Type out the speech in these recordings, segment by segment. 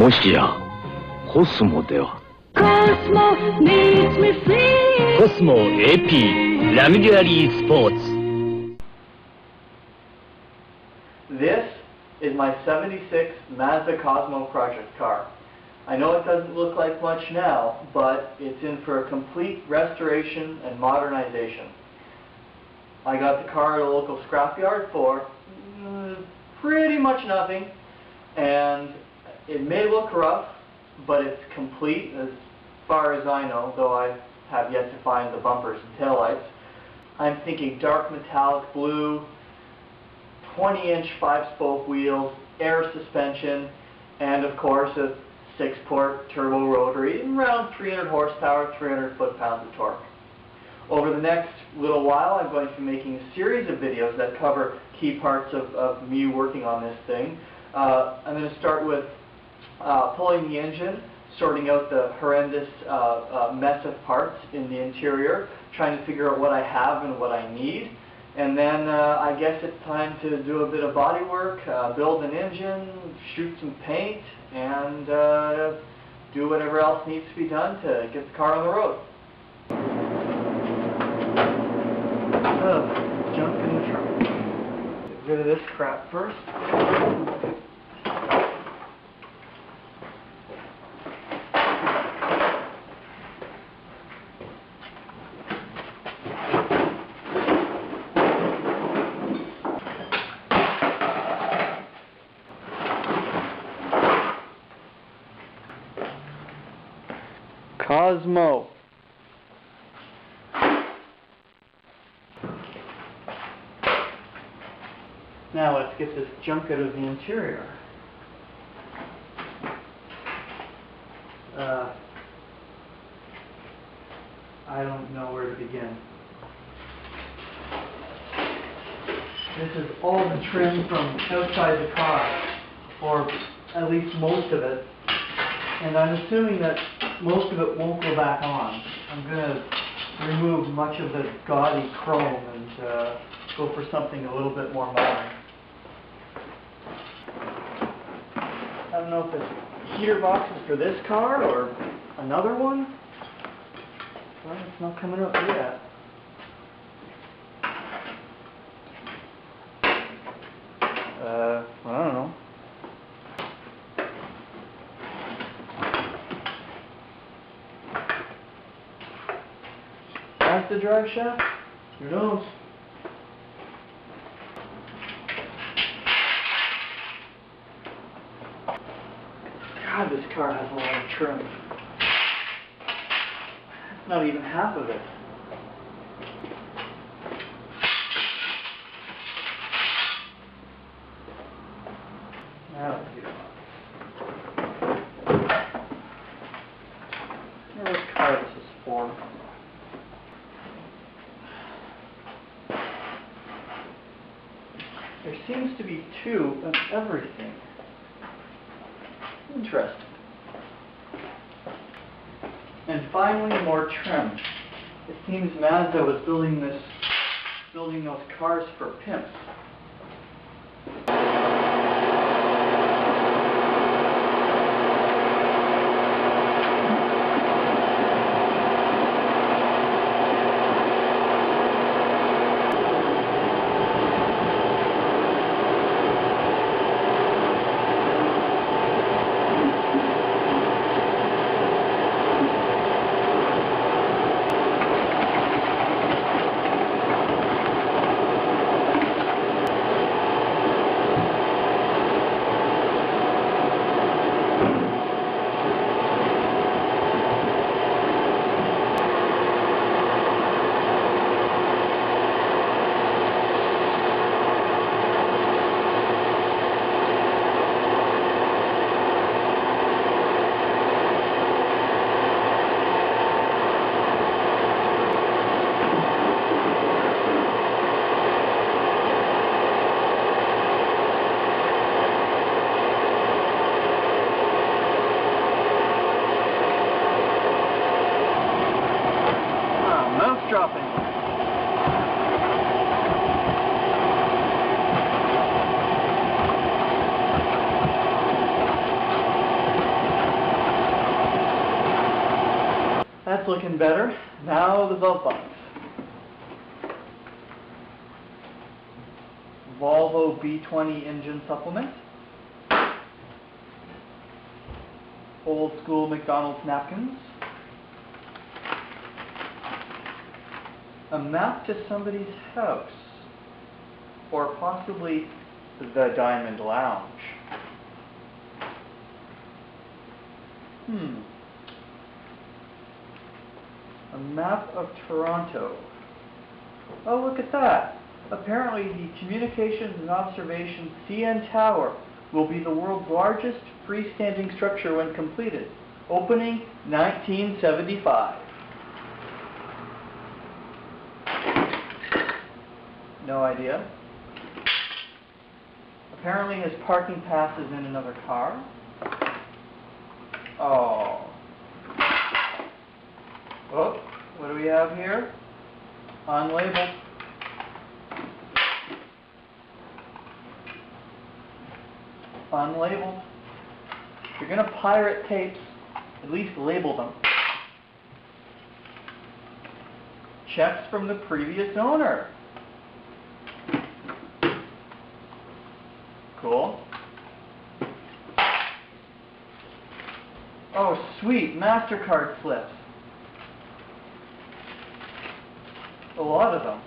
もしやコスモでは。 Cosmo needs me free. Cosmo AP Luxury Sports. This is my 76 Mazda Cosmo project car. I know it doesn't look like much now, but it's in for a complete restoration and modernization. I got the car at a local scrapyard for pretty much nothing, and it may look rough, but it's complete as far as I know, though I have yet to find the bumpers and taillights. I'm thinking dark metallic blue, 20-inch 5-spoke wheels, air suspension, and of course a 6-port turbo rotary, and around 300 horsepower, 300 foot-pounds of torque. Over the next little while, I'm going to be making a series of videos that cover key parts of me working on this thing. I'm going to start with pulling the engine, sorting out the horrendous mess of parts in the interior, trying to figure out what I have and what I need. And then I guess it's time to do a bit of body work, build an engine, shoot some paint, and do whatever else needs to be done to get the car on the road. Junk in the trunk. Get rid of this crap first. Cosmo. Now let's get this junk out of the interior. I don't know where to begin. This is all the trim from outside the car, or at least most of it. And I'm assuming that most of it won't go back on. I'm going to remove much of the gaudy chrome and go for something a little bit more modern. I don't know if it's heater boxes for this car or another one. Well, it's not coming up yet. I don't know. That's the drive shaft? Who knows? God, this car has a lot of trim. That's not even half of it. Now let's get it on. Now what car this is for. There seems to be two of everything. Interesting. And finally, more trim. It seems Mazda was building those cars for pimps. Dropping. That's looking better. Now the belt box. Volvo B20 engine supplement. Old school McDonald's napkins. A map to somebody's house. Or possibly the Diamond Lounge. A map of Toronto. Oh, look at that. Apparently the Communications and Observation CN Tower will be the world's largest freestanding structure when completed. Opening 1975. No idea. Apparently his parking pass is in another car. Oh. Oh, what do we have here? Unlabeled. Unlabeled. If you're going to pirate tapes, at least label them. Checks from the previous owner. Cool. Oh, sweet. MasterCard slips. A lot of them.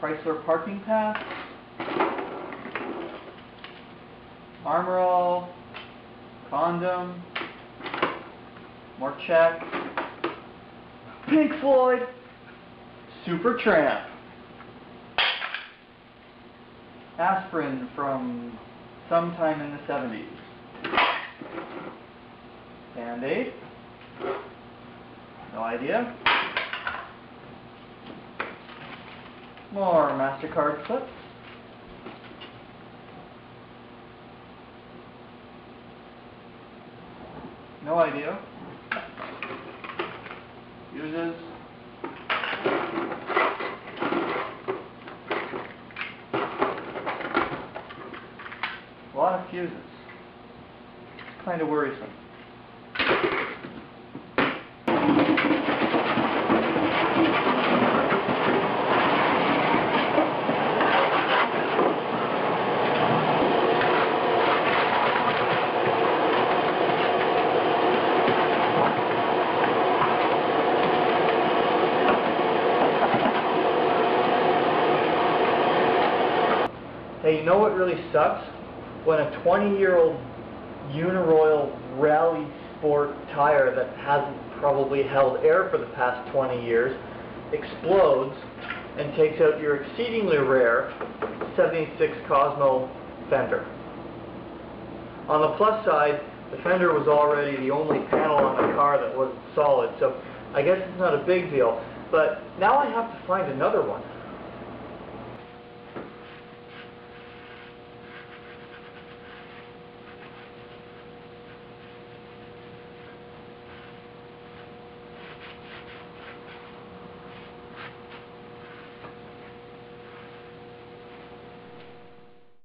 Chrysler parking pass. Armor all. Condom. More checks. Pink Floyd. Supertramp. Aspirin from sometime in the 70s. Band-Aid. No idea. More MasterCard slips. No idea. Fuses. A lot of fuses. It's kind of worrisome. Hey, you know what really sucks? When a 20-year-old Uniroyal Rally Sport tire that hasn't probably held air for the past 20 years explodes and takes out your exceedingly rare 76 Cosmo fender. On the plus side, the fender was already the only panel on the car that wasn't solid, so I guess it's not a big deal. But now I have to find another one.